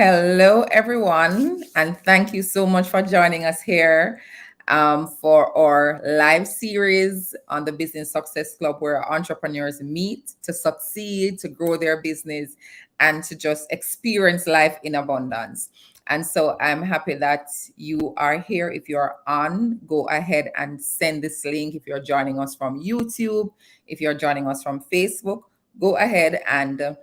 Hello, everyone, and thank you so much for joining us here for our live series on the Business Success Club, where entrepreneurs meet to succeed, to grow their business, and to just experience life in abundance. And so I'm happy that you are here. If you're on, go ahead and send this link. If you're joining us from YouTube, if you're joining us from Facebook, go ahead and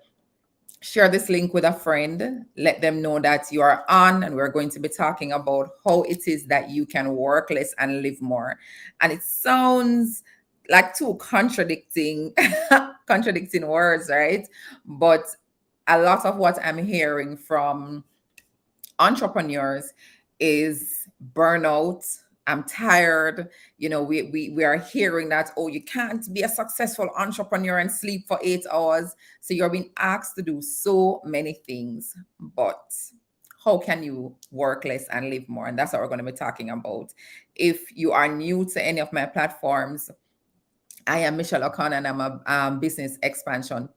share this link with a friend. Let them know that you are on, and we're going to be talking about how it is that you can work less and live more. And it sounds like two contradicting contradicting words, right? But a lot of what I'm hearing from entrepreneurs is burnout. I'm tired. We are hearing that, oh, you can't be a successful entrepreneur and sleep for 8 hours. So you're being asked to do so many things. But how can you work less and live more? And that's what we're going to be talking about. If you are new to any of my platforms, I am Michelle O'Connor, and I'm a business expansion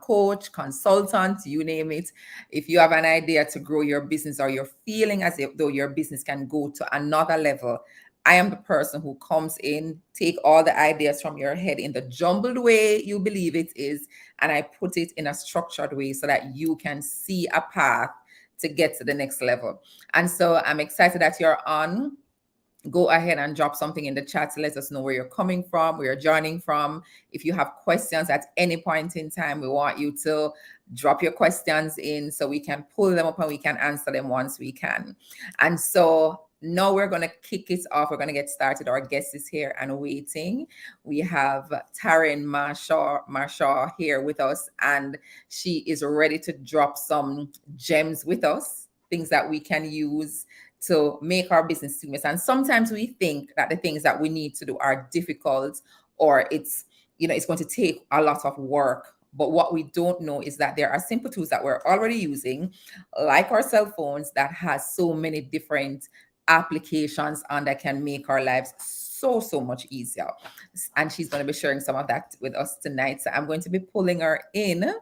coach, consultant, you name it. If you have an idea to grow your business, or you're feeling as if though your business can go to another level, I am the person who comes in, take all the ideas from your head in the jumbled way you believe it is, and I put it in a structured way so that you can see a path to get to the next level. And so I'm excited that you're on. Go ahead and drop something in the chat to let us know where you're coming from, where you're joining from. If you have questions at any point in time, we want you to drop your questions in so we can pull them up and we can answer them once we can. And so now we're going to kick it off. We're going to get started. Our guest is here and waiting. We have Taryn Marshaw here with us, and she is ready to drop some gems with us, things that we can use to make our business seamless. And sometimes we think that the things that we need to do are difficult, or it's going to take a lot of work. But what we don't know is that there are simple tools that we're already using, like our cell phones, that has so many different applications on that can make our lives so much easier. And she's going to be sharing some of that with us tonight. So I'm going to be pulling her in.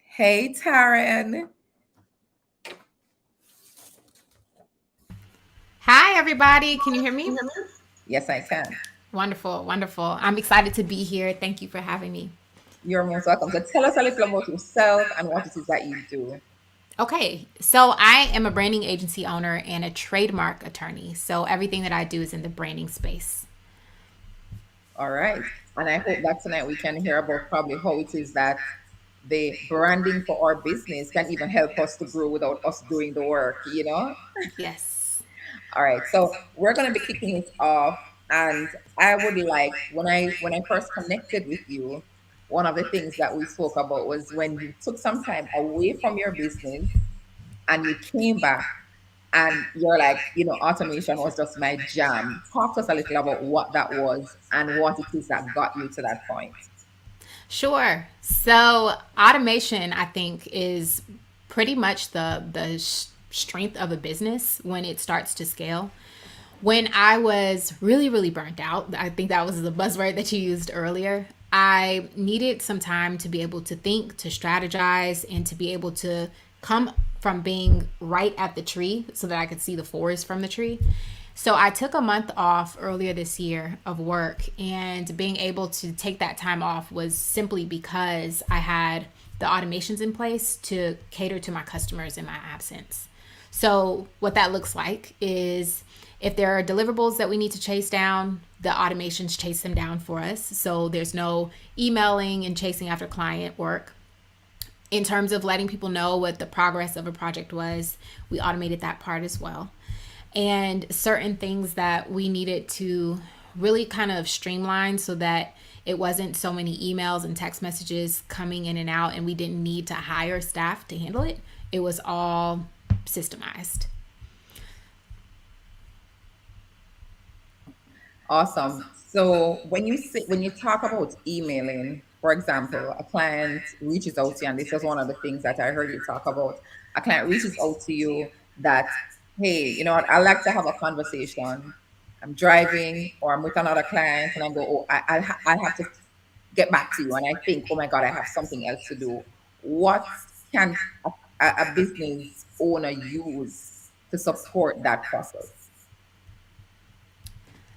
Hey, Taryn. Hi, everybody. Can you hear me? Yes, I can. Wonderful, wonderful. I'm excited to be here. Thank you for having me. You're most welcome. So tell us a little about yourself and what it is that you do. Okay, so I am a branding agency owner and a trademark attorney. So everything that I do is in the branding space. All right. And I hope that tonight we can hear about probably how it is that the branding for our business can even help us to grow without us doing the work? Yes. All right. So we're going to be kicking it off. And I would like, when I first connected with you, one of the things that we spoke about was when you took some time away from your business and you came back, and you're like, automation was just my jam. Talk to us a little about what that was and what it is that got you to that point. Sure. So automation, I think, is pretty much the strength of a business when it starts to scale. When I was really burnt out, I think that was the buzzword that you used earlier. I needed some time to be able to think, to strategize, and to be able to come from being right at the tree so that I could see the forest from the tree. So I took a month off earlier this year of work, and being able to take that time off was simply because I had the automations in place to cater to my customers in my absence. So what that looks like is if there are deliverables that we need to chase down, the automations chase them down for us. So there's no emailing and chasing after client work. In terms of letting people know what the progress of a project was, we automated that part as well. And certain things that we needed to really kind of streamline so that it wasn't so many emails and text messages coming in and out, and we didn't need to hire staff to handle it. It was all systemized. Awesome. So when you talk about emailing, for example, a client reaches out to you, and this was one of the things that I heard you talk about. A client reaches out to you that, hey, you know what, I like to have a conversation. I'm driving or I'm with another client, and I go, oh, I have to get back to you. And I think, oh my God, I have something else to do. What can a business owner use to support that process?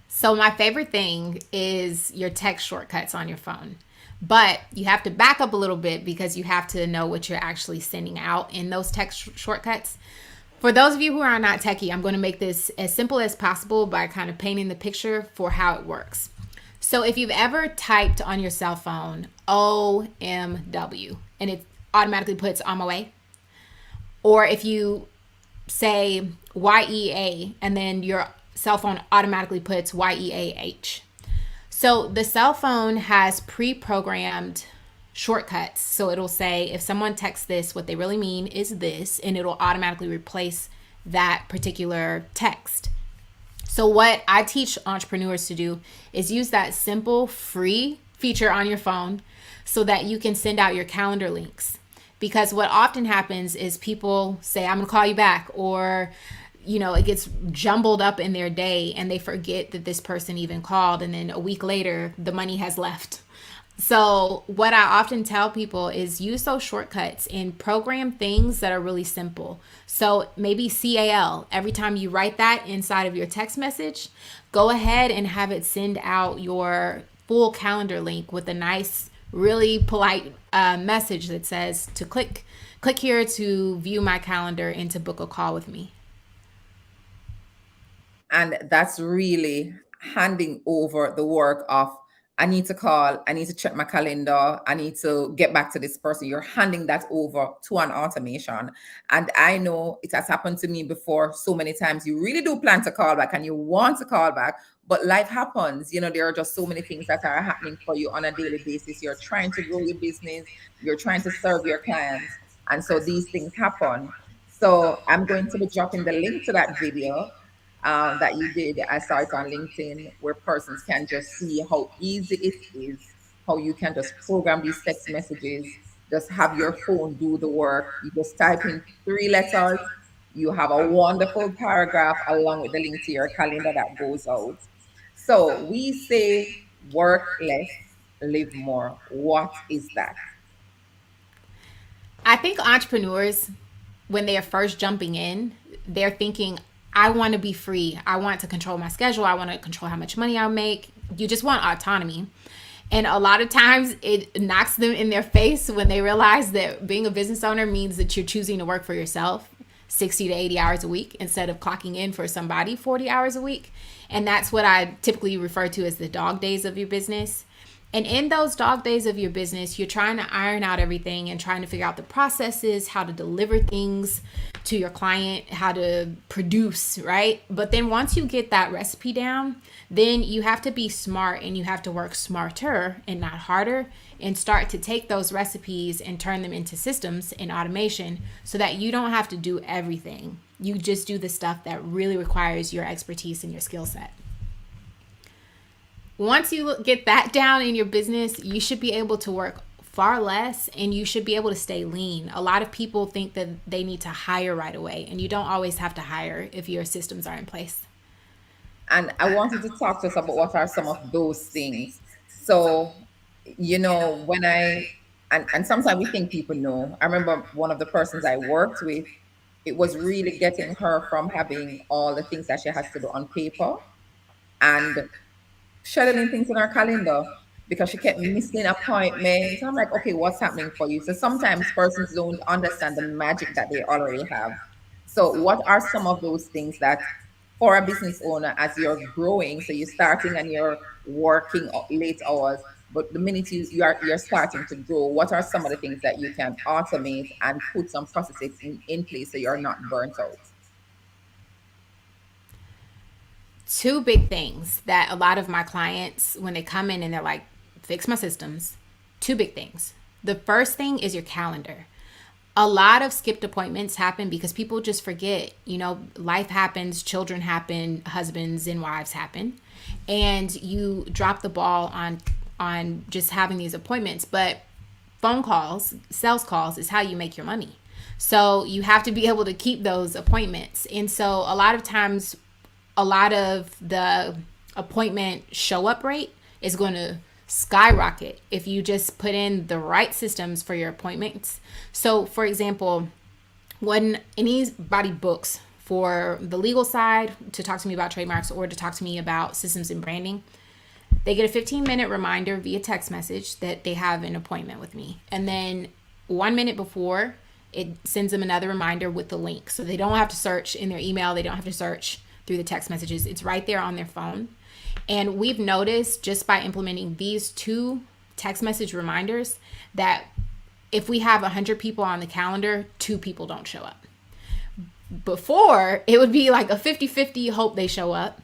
So my favorite thing is your text shortcuts on your phone. But you have to back up a little bit because you have to know what you're actually sending out in those text shortcuts. For those of you who are not techie, I'm going to make this as simple as possible by kind of painting the picture for how it works. So if you've ever typed on your cell phone OMW and it automatically puts on my way, or if you say YEA and then your cell phone automatically puts YEAH. So the cell phone has pre-programmed shortcuts. So it'll say if someone texts this, what they really mean is this, and it'll automatically replace that particular text. So what I teach entrepreneurs to do is use that simple free feature on your phone so that you can send out your calendar links. Because what often happens is people say, I'm going to call you back, or it gets jumbled up in their day and they forget that this person even called. And then a week later, the money has left. So what I often tell people is use those shortcuts and program things that are really simple. So maybe CAL, every time you write that inside of your text message, go ahead and have it send out your full calendar link with a nice, really polite message that says to click here to view my calendar and to book a call with me. And that's really handing over the work of, I need to call, I need to check my calendar, I need to get back to this person. You're handing that over to an automation. And I know it has happened to me before so many times. You really do plan to call back and you want to call back, but life happens. There are just so many things that are happening for you on a daily basis. You're trying to grow your business, you're trying to serve your clients. And so these things happen. So I'm going to be dropping the link to that video that you did. I saw it on LinkedIn where persons can just see how easy it is, how you can just program these text messages, just have your phone do the work. You just type in 3 letters, you have a wonderful paragraph along with the link to your calendar that goes out. So we say work less, live more. What is that? I think entrepreneurs, when they are first jumping in, they're thinking, I want to be free. I want to control my schedule. I want to control how much money I make. You just want autonomy. And a lot of times it knocks them in their face when they realize that being a business owner means that you're choosing to work for yourself 60 to 80 hours a week instead of clocking in for somebody 40 hours a week. And that's what I typically refer to as the dog days of your business. And in those dog days of your business, you're trying to iron out everything and trying to figure out the processes, how to deliver things to your client, how to produce, right? But then once you get that recipe down, then you have to be smart and you have to work smarter and not harder and start to take those recipes and turn them into systems and automation so that you don't have to do everything. You just do the stuff that really requires your expertise and your skill set. Once you get that down in your business, you should be able to work far less and you should be able to stay lean. A lot of people think that they need to hire right away, and you don't always have to hire if your systems are in place. And I wanted to talk to us about what are some of those things. So, when and sometimes we think people know. I remember one of the persons I worked with, it was really getting her from having all the things that she has to do on paper and scheduling things in our calendar because she kept missing appointments. I'm like, okay, what's happening for you? So sometimes persons don't understand the magic that they already have. So what are some of those things that for a business owner as you're growing, so you're starting and you're working late hours, but the minute you're starting to grow, what are some of the things that you can automate and put some processes in place so you're not burnt out? Two big things that a lot of my clients, when they come in and they're like, fix my systems, two big things. The first thing is your calendar. A lot of skipped appointments happen because people just forget, life happens, children happen, husbands and wives happen, and you drop the ball on just having these appointments. But phone calls, sales calls is how you make your money. So you have to be able to keep those appointments. And so a lot of times, a lot of the appointment show up rate is going to skyrocket if you just put in the right systems for your appointments. So for example, when anybody books for the legal side to talk to me about trademarks or to talk to me about systems and branding, they get a 15-minute reminder via text message that they have an appointment with me. And then 1 minute before, it sends them another reminder with the link. So they don't have to search in their email, they don't have to search through the text messages. It's right there on their phone. And we've noticed just by implementing these two text message reminders that if we have 100 people on the calendar, 2 people don't show up. Before, it would be like a 50-50 hope they show up.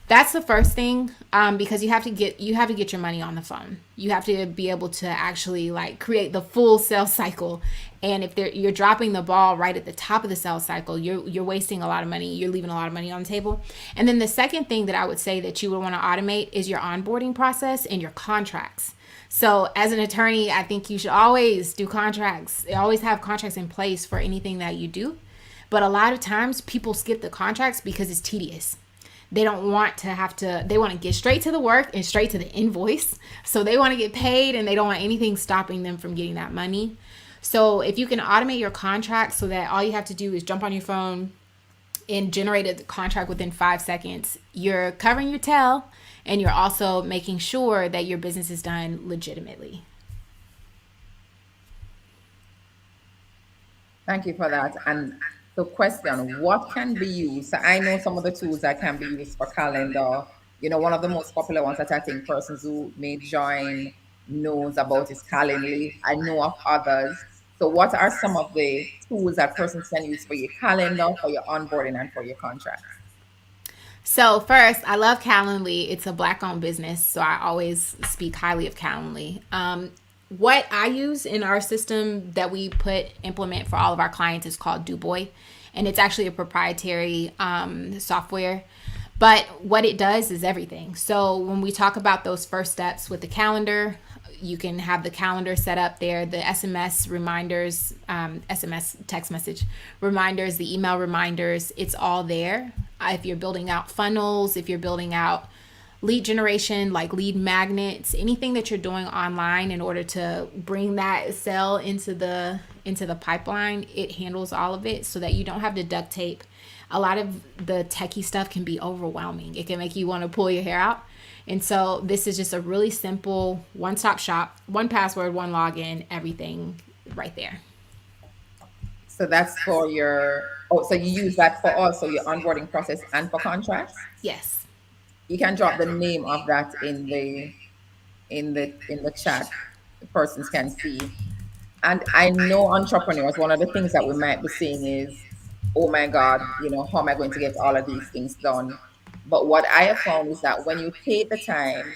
That's the first thing, because you have to get your money on the phone. You have to be able to actually like create the full sales cycle. And if you're dropping the ball right at the top of the sales cycle, you're wasting a lot of money. You're leaving a lot of money on the table. And then the second thing that I would say that you would want to automate is your onboarding process and your contracts. So as an attorney, I think you should always do contracts. Always have contracts in place for anything that you do. But a lot of times people skip the contracts because it's tedious. They don't want to they want to get straight to the work and straight to the invoice. So they want to get paid and they don't want anything stopping them from getting that money. So if you can automate your contracts so that all you have to do is jump on your phone and generate a contract within 5 seconds, you're covering your tail and you're also making sure that your business is done legitimately. Thank you for that. And the question, what can be used? So I know some of the tools that can be used for calendar. One of the most popular ones that I think persons who may join knows about is Calendly. I know of others. So what are some of the tools that persons can use for your calendar, for your onboarding, and for your contracts? So first, I love Calendly. It's a Black-owned business, so I always speak highly of Calendly. What I use in our system that we implement for all of our clients is called DuBois, and it's actually a proprietary software. But what it does is everything. So when we talk about those first steps with the calendar, you can have the calendar set up there, the SMS reminders, SMS text message reminders, the email reminders, it's all there. If you're building out funnels, if you're building out lead generation, like lead magnets, anything that you're doing online in order to bring that sale into the pipeline, it handles all of it so that you don't have to duct tape. A lot of the techie stuff can be overwhelming. It can make you want to pull your hair out. And so this is just a really simple one-stop shop, one password, one login, everything right there. So that's for so you use that for also your onboarding process and for contracts? Yes. You can drop the name of that in the chat. The persons can see. And I know entrepreneurs, one of the things that we might be saying is, oh my God, how am I going to get all of these things done? But what I have found is that when you take the time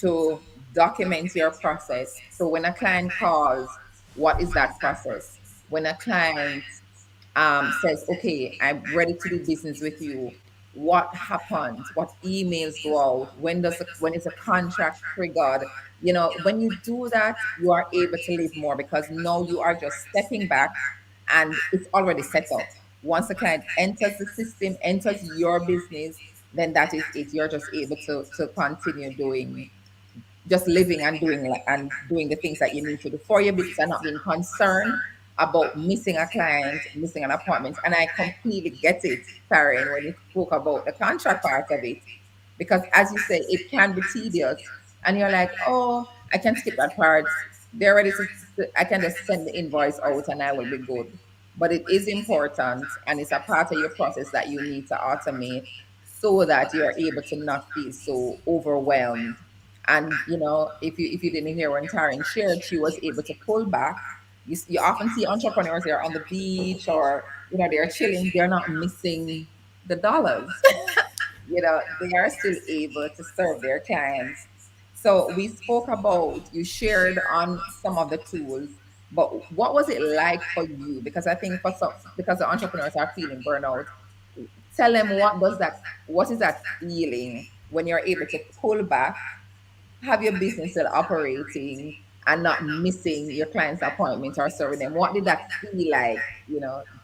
to document your process, so when a client calls, what is that process? When a client says, okay, I'm ready to do business with you, what happens? What emails go out? When is a contract triggered? When you do that, you are able to live more because now you are just stepping back and it's already set up. Once the client enters the system, enters your business, then that is it. You're just able to continue doing, just living and doing the things that you need to do for your business and not being concerned about missing a client, missing an appointment. And I completely get it, Karen, when you spoke about the contract part of it. Because as you say, it can be tedious. And you're like, oh, I can skip that part. They're ready I can just send the invoice out and I will be good. But it is important and it's a part of your process that you need to automate so that you're able to not feel so overwhelmed. And if you didn't hear when Taryn shared, she was able to pull back. You often see entrepreneurs, they're on the beach or they're chilling, they're not missing the dollars. They are still able to serve their clients. So we spoke about, you shared on some of the tools, but what was it like for you? Because I think because the entrepreneurs are feeling burnout, tell them what is that feeling when you're able to pull back, have your business still operating and not missing your client's appointments or serving them. What did that feel like?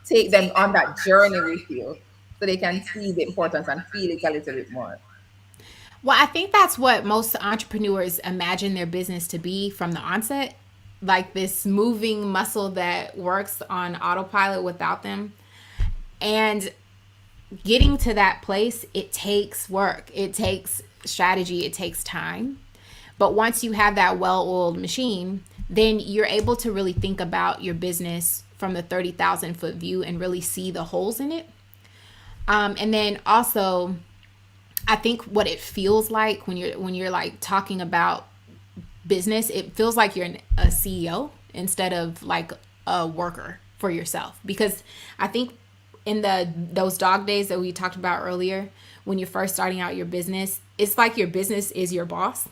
Take them on that journey with you so they can see the importance and feel it a little bit more. Well, I think that's what most entrepreneurs imagine their business to be from the onset. like this moving muscle that works on autopilot without them. And getting to that place, it takes work, it takes strategy, it takes time. But once you have that well oiled machine, then you're able to really think about your business from the 30,000 foot view and really see the holes in it. And then also, I think what it feels like when you're like talking about business, it feels like you're a CEO instead of like a worker for yourself. Because I think in the those dog days that we talked about earlier, when you're first starting out your business, it's like your business is your boss.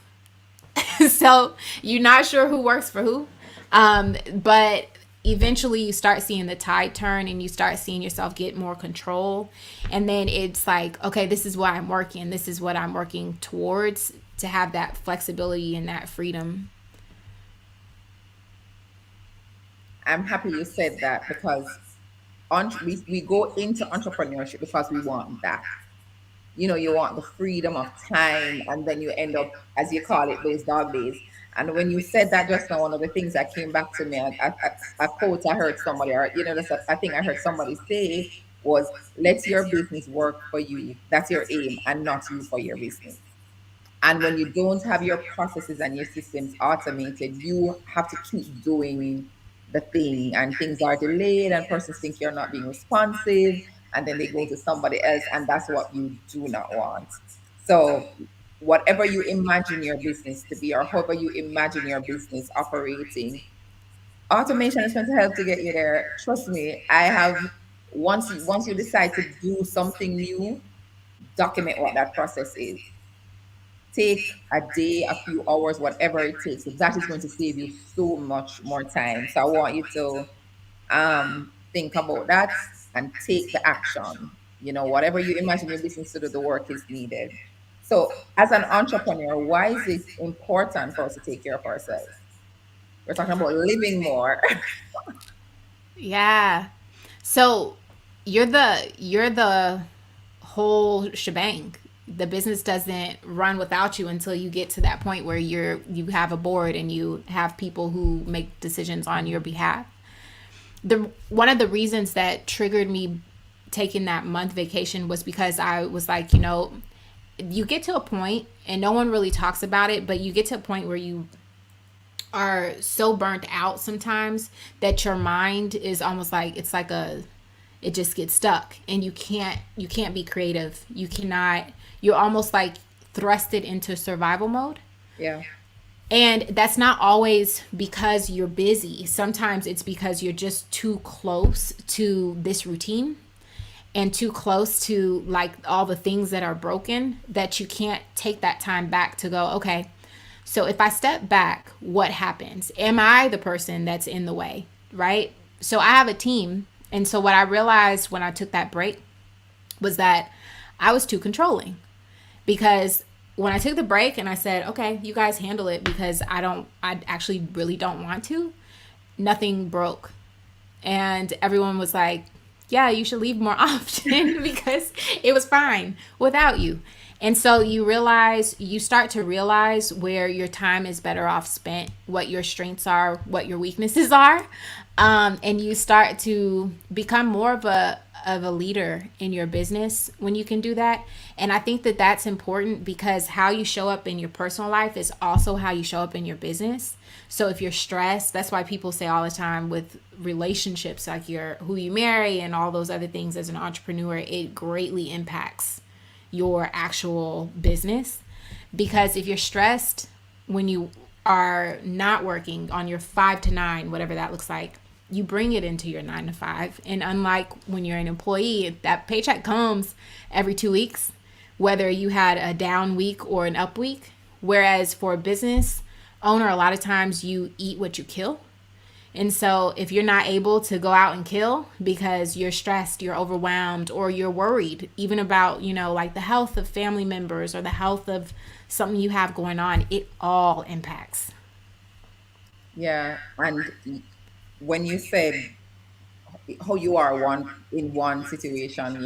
So you're not sure who works for who. But eventually you start seeing the tide turn and you start seeing yourself get more control. And then it's like, okay, this is what I'm working. This is what I'm working towards, to have that flexibility and that freedom. I'm happy you said that because we go into entrepreneurship because we want that. You know, you want the freedom of time, and then you end up, as you call it, those dog days. And when you said that just now, one of the things that came back to me, a quote I heard somebody, or that's a thing I heard somebody say was, "Let your business work for you. That's your aim, and not you for your business." And when you don't have your processes and your systems automated, you have to keep doing the thing, and things are delayed, and persons think you're not being responsive, and then they go to somebody else, and that's what you do not want. So, whatever you imagine your business to be, or however you imagine your business operating, automation is going to help to get you there. Trust me, I have, once you decide to do something new, document what that process is. Take a day, a few hours, whatever it takes. That is going to save you so much more time. So I want you to think about that and take the action. Whatever you imagine your business to do, the work is needed. So, as an entrepreneur, why is it important for us to take care of ourselves? We're talking about living more. Yeah. So you're the whole shebang. The business doesn't run without you until you get to that point where you have a board and you have people who make decisions on your behalf. The one of the reasons that triggered me taking that month vacation was because I was like, you get to a point, and no one really talks about it, but you get to a point where you are so burnt out sometimes that your mind is almost like, it's like a it just gets stuck, and you can't be creative. You're almost like thrusted into survival mode. Yeah. And that's not always because you're busy. Sometimes it's because you're just too close to this routine and too close to like all the things that are broken, that you can't take that time back to go, okay, so if I step back, what happens? Am I the person that's in the way? Right? So I have a team. And so what I realized when I took that break was that I was too controlling. Because when I took the break and I said, okay, you guys handle it because I actually really don't want to, nothing broke. And everyone was like, yeah, you should leave more often because it was fine without you. And so you start to realize where your time is better off spent, what your strengths are, what your weaknesses are. And you start to become more of a leader in your business when you can do that. And I think that that's important because how you show up in your personal life is also how you show up in your business. So if you're stressed, that's why people say all the time with relationships, like who you marry and all those other things as an entrepreneur, it greatly impacts your actual business. Because if you're stressed when you are not working on your 5 to 9, whatever that looks like, you bring it into your 9 to 5. And unlike when you're an employee, that paycheck comes every 2 weeks, whether you had a down week or an up week. Whereas for a business owner, a lot of times you eat what you kill. And so if you're not able to go out and kill because you're stressed, you're overwhelmed, or you're worried even about, like the health of family members or the health of something you have going on, it all impacts. Yeah. And when you said how you are one situation,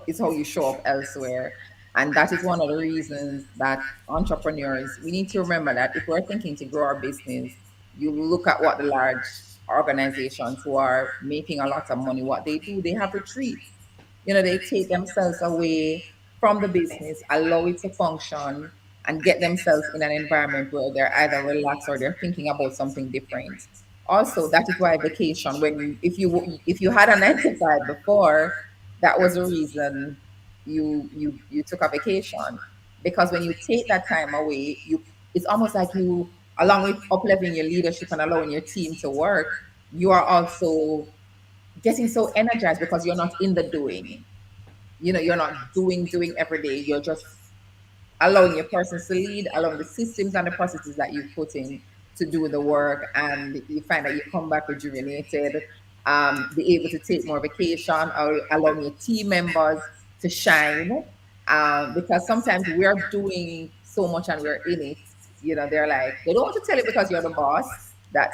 it's how you show up elsewhere. And that is one of the reasons that entrepreneurs, we need to remember that if we're thinking to grow our business, You look at what the large organizations who are making a lot of money, what they do, they have retreats. They take themselves away from the business, allow it to function, and get themselves in an environment where they're either relaxed or they're thinking about something different. Also, that is why vacation, when if you had a 9 to 5 before, that was the reason you took a vacation. Because when you take that time away, it's almost like you, along with upleveling your leadership and allowing your team to work, you are also getting so energized because you're not in the doing. You're not doing every day. You're just allowing your persons to lead, allowing the systems and the processes that you put in to do the work, and you find that you come back rejuvenated, be able to take more vacation, or allowing your team members to shine. Because sometimes we're doing so much and we're in it. They're like, they don't want to tell it because you're the boss, that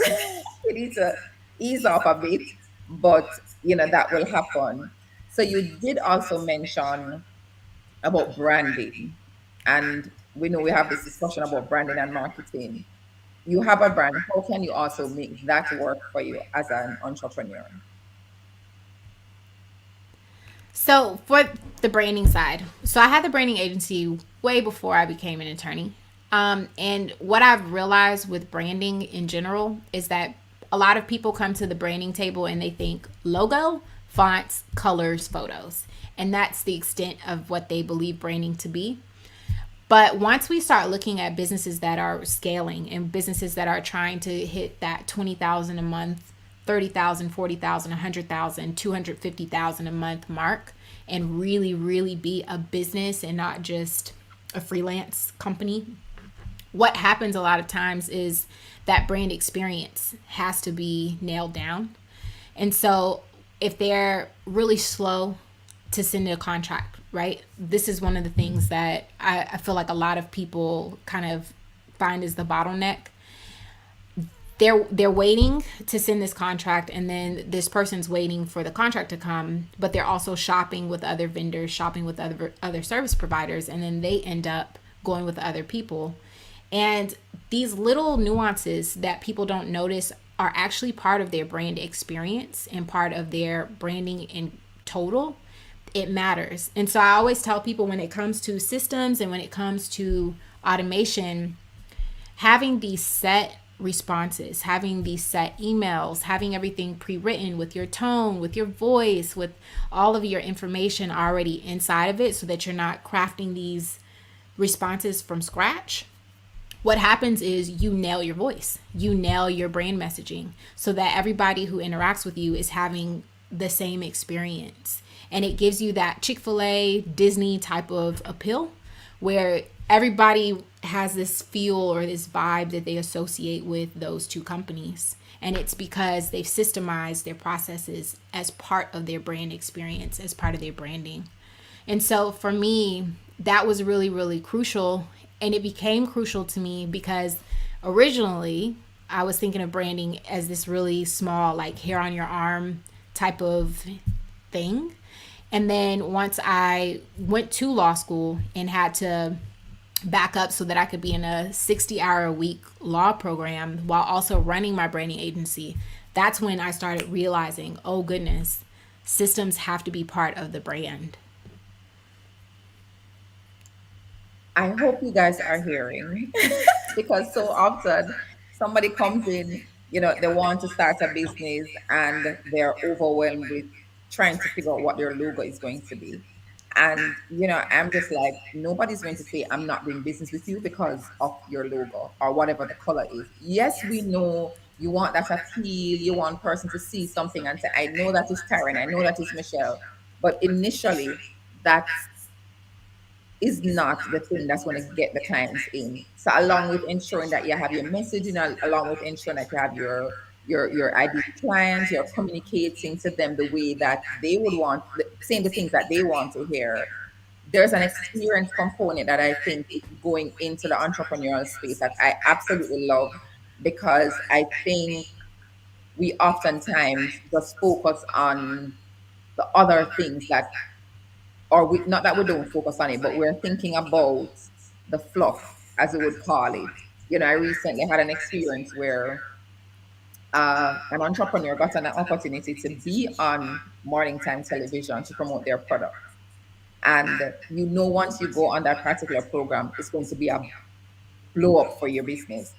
you need to ease off a bit, but that will happen. So you did also mention about branding. And we know we have this discussion about branding and marketing. You have a brand. How can you also make that work for you as an entrepreneur? So for the branding side, so I had the branding agency way before I became an attorney. And what I've realized with branding in general is that a lot of people come to the branding table and they think logo, fonts, colors, photos. And that's the extent of what they believe branding to be. But once we start looking at businesses that are scaling and businesses that are trying to hit that 20,000 a month, 30,000, 40,000, 100,000, 250,000 a month mark, and really, really be a business and not just a freelance company, what happens a lot of times is that brand experience has to be nailed down. And so if they're really slow to send a contract, right? This is one of the things that I feel like a lot of people kind of find is the bottleneck. They're waiting to send this contract, and then this person's waiting for the contract to come, but they're also shopping with other vendors, shopping with other service providers, and then they end up going with other people. And these little nuances that people don't notice are actually part of their brand experience and part of their branding in total. It matters. And so I always tell people, when it comes to systems and when it comes to automation, having these set responses, having these set emails, having everything pre-written with your tone, with your voice, with all of your information already inside of it, so that you're not crafting these responses from scratch. What happens is you nail your voice, you nail your brand messaging, so that everybody who interacts with you is having the same experience. And it gives you that Chick-fil-A, Disney type of appeal, where everybody has this feel or this vibe that they associate with those two companies. And it's because they've systemized their processes as part of their brand experience, as part of their branding. And so for me, that was really, really crucial. And it became crucial to me because originally I was thinking of branding as this really small, like hair on your arm type of thing. And then once I went to law school and had to back up so that I could be in a 60-hour-a-week law program while also running my branding agency, that's when I started realizing, oh goodness, systems have to be part of the brand. I hope you guys are hearing, because so often somebody comes in, they want to start a business and they're overwhelmed with trying to figure out what their logo is going to be. And, I'm just like, nobody's going to say, I'm not doing business with you because of your logo or whatever the color is. Yes, we know you want that appeal. You want person to see something and say, I know that is Karen, I know that is Michelle. But initially, that is not the thing that's going to get the clients in. So along with ensuring that you have your messaging, along with ensuring that you have your ideal clients, you're communicating to them the way that they would want, saying the things that they want to hear. There's an experience component that I think is going into the entrepreneurial space that I absolutely love, because I think we oftentimes just focus on the other things that, or we, not that we don't focus on it, but we're thinking about the fluff, as we would call it. I recently had an experience where an entrepreneur got an opportunity to be on morning time television to promote their product. And once you go on that particular program, it's going to be a blow up for your business.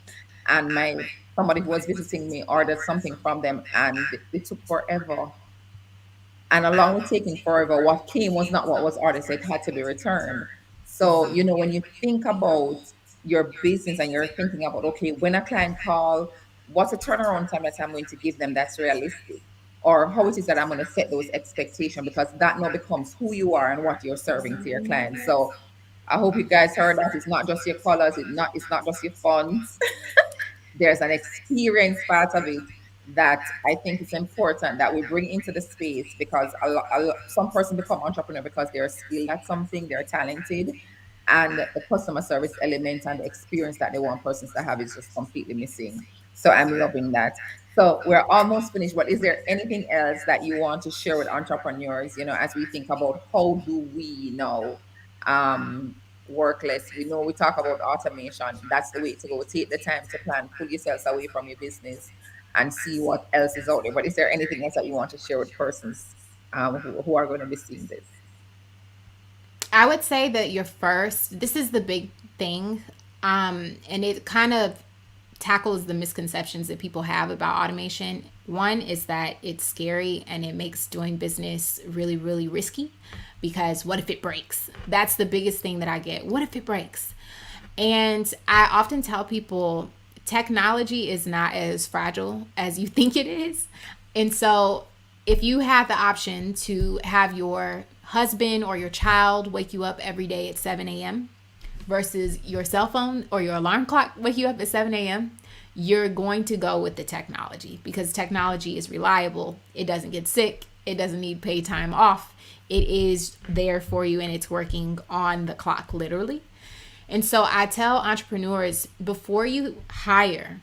And my somebody who was visiting me ordered something from them, and it took forever. And along with taking forever, what came was not what was ordered, so it had to be returned. So, when you think about your business and you're thinking about, okay, when a client call, what's a turnaround time that I'm going to give them that's realistic? Or how it is that I'm going to set those expectations, because that now becomes who you are and what you're serving to your clients. So I hope you guys heard that it's not just your colors, it's not just your fonts. There's an experience part of it that I think it's important that we bring into the space, because some person become entrepreneur because they're skilled at something, they're talented, and the customer service element and the experience that they want persons to have is just completely missing. So I'm loving that. So we're almost finished, but is there anything else that you want to share with entrepreneurs, as we think about how do we know um, work less? We know we talk about automation. That's the way to go. Take the time to plan, pull yourselves away from your business and see what else is out there. But is there anything else that you want to share with persons who are going to be seeing this? I would say that this is the big thing, and it kind of tackles the misconceptions that people have about automation. One is that it's scary and it makes doing business really, really risky, because what if it breaks? That's the biggest thing that I get. What if it breaks? And I often tell people technology is not as fragile as you think it is. And so if you have the option to have your husband or your child wake you up every day at 7 a.m. versus your cell phone or your alarm clock wake you up at 7 a.m., you're going to go with the technology, because technology is reliable. It doesn't get sick. It doesn't need paid time off. It is there for you and it's working on the clock, literally. And so I tell entrepreneurs, before you hire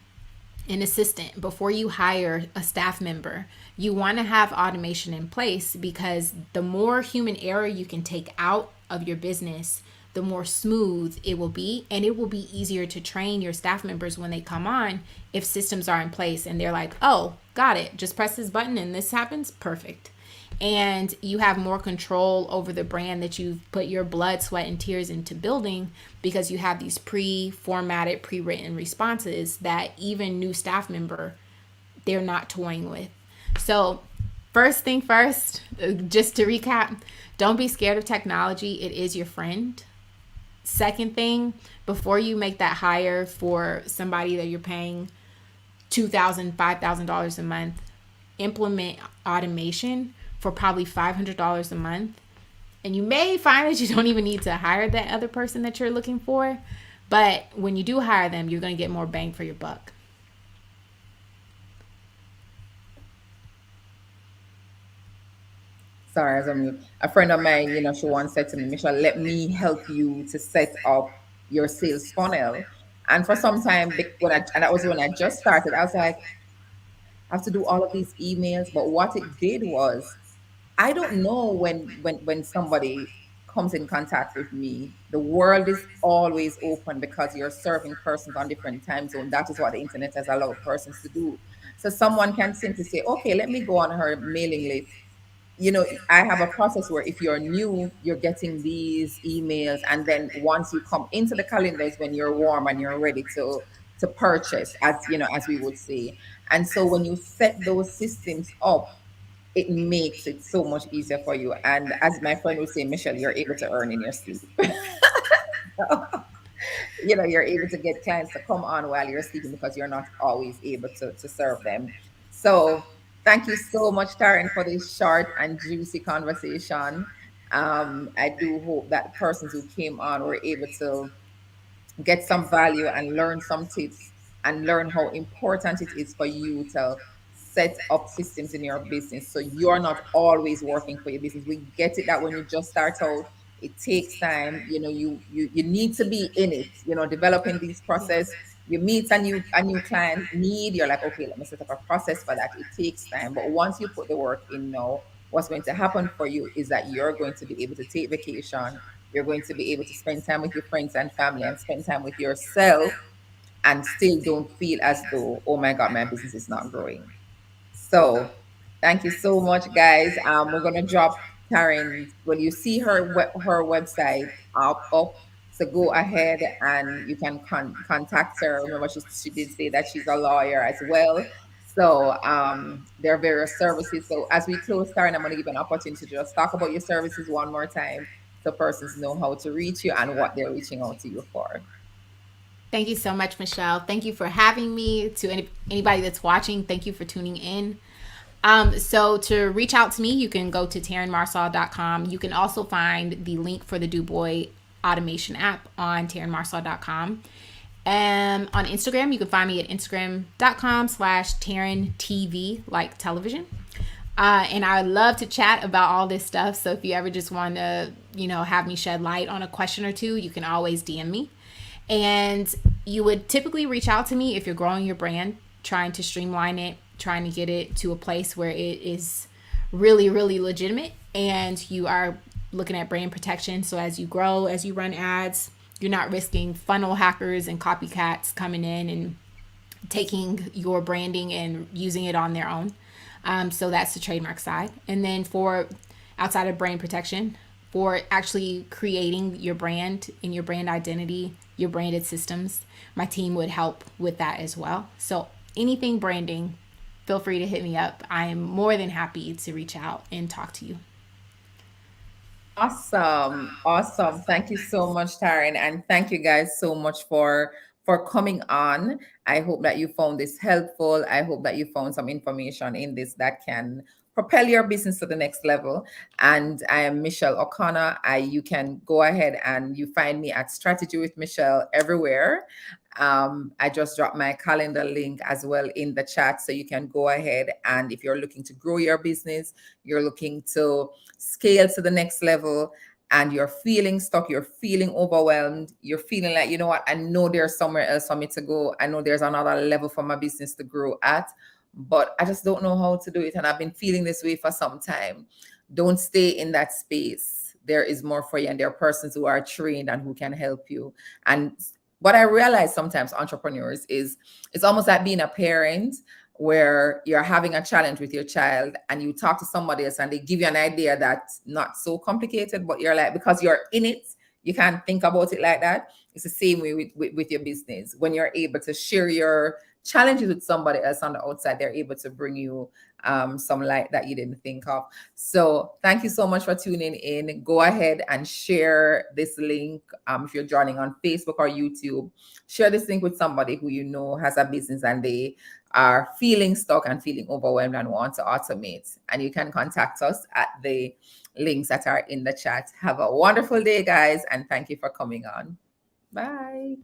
an assistant, before you hire a staff member, you want to have automation in place, because the more human error you can take out of your business, the more smooth it will be. And it will be easier to train your staff members when they come on if systems are in place and they're like, oh, got it. Just press this button and this happens. Perfect. And you have more control over the brand that you've put your blood, sweat, and tears into building, because you have these pre-formatted, pre-written responses that even new staff member, they're not toying with. So first thing first, just to recap, don't be scared of technology. It is your friend. Second thing, before you make that hire for somebody that you're paying $2,000, $5,000 a month, implement automation for probably $500 a month. And you may find that you don't even need to hire that other person that you're looking for. But when you do hire them, you're going to get more bang for your buck. Sorry, as a friend of mine, she once said to me, Michelle, let me help you to set up your sales funnel. And for some time, and that was when I just started, I was like, I have to do all of these emails. But what it did was, I don't know when somebody comes in contact with me, the world is always open because you're serving persons on different time zones. That is what the internet has allowed persons to do. So someone can simply say, okay, let me go on her mailing list. I have a process where if you're new, you're getting these emails, and then once you come into the calendar is when you're warm and you're ready to purchase, as we would say. And so when you set those systems up, it makes it so much easier for you. And as my friend would say, Michelle, you're able to earn in your sleep. You're able to get clients to come on while you're sleeping, because you're not always able to serve them. So thank you so much, Taryn, for this short and juicy conversation. I do hope that persons who came on were able to get some value and learn some tips and learn how important it is for you to set up systems in your business so you're not always working for your business. We get it that when you just start out, it takes time. You need to be in it, developing these process. You meet a new client need, you're like, okay, let me set up a process for that. It takes time. But once you put the work in now, what's going to happen for you is that you're going to be able to take vacation. You're going to be able to spend time with your friends and family and spend time with yourself, and still don't feel as though, oh my God, my business is not growing. So thank you so much, guys. We're gonna drop Taryn. When you see her website up, so go ahead and you can contact her. Remember, she did say that she's a lawyer as well. So there are various services. So as we close, Taryn, I'm gonna give you an opportunity to just talk about your services one more time, so persons know how to reach you and what they're reaching out to you for. Thank you so much, Michelle. Thank you for having me. To anybody that's watching, thank you for tuning in. So to reach out to me, you can go to TarynMarsal.com. You can also find the link for the DuBois automation app on TarynMarsal.com. And on Instagram, you can find me at Instagram.com/TarynTV, like television. And I love to chat about all this stuff. So if you ever just want to, have me shed light on a question or two, you can always DM me. And you would typically reach out to me if you're growing your brand, trying to streamline it, trying to get it to a place where it is really, really legitimate, and you are looking at brand protection. So as you grow, as you run ads, you're not risking funnel hackers and copycats coming in and taking your branding and using it on their own. So that's the trademark side. And then for outside of brand protection, for actually creating your brand and your brand identity, your branded systems, my team would help with that as well. So anything branding, feel free to hit me up. I am more than happy to reach out and talk to you. Awesome. Awesome. Thank you so much, Taryn. And thank you guys so much for coming on. I hope that you found this helpful. I hope that you found some information in this that can propel your business to the next level. And I am Michelle O'Connor. You can go ahead and you find me at Strategy with Michelle everywhere. I just dropped my calendar link as well in the chat. So you can go ahead, and if you're looking to grow your business, you're looking to scale to the next level, and you're feeling stuck, you're feeling overwhelmed, you're feeling like, you know what, I know there's somewhere else for me to go. I know there's another level for my business to grow at, but I just don't know how to do it. And I've been feeling this way for some time. Don't stay in that space. There is more for you, and there are persons who are trained and who can help you. And what I realize sometimes, entrepreneurs, is it's almost like being a parent where you're having a challenge with your child and you talk to somebody else and they give you an idea that's not so complicated, but you're like, because you're in it, you can't think about it like that. It's the same way with your business. When you're able to share your challenges with somebody else on the outside, they're able to bring you some light that you didn't think of. So thank you so much for tuning in. Go ahead and share this link. If you're joining on Facebook or YouTube, share this link with somebody who you know has a business and they are feeling stuck and feeling overwhelmed and want to automate. And you can contact us at the links that are in the chat. Have a wonderful day, guys, and thank you for coming on. Bye.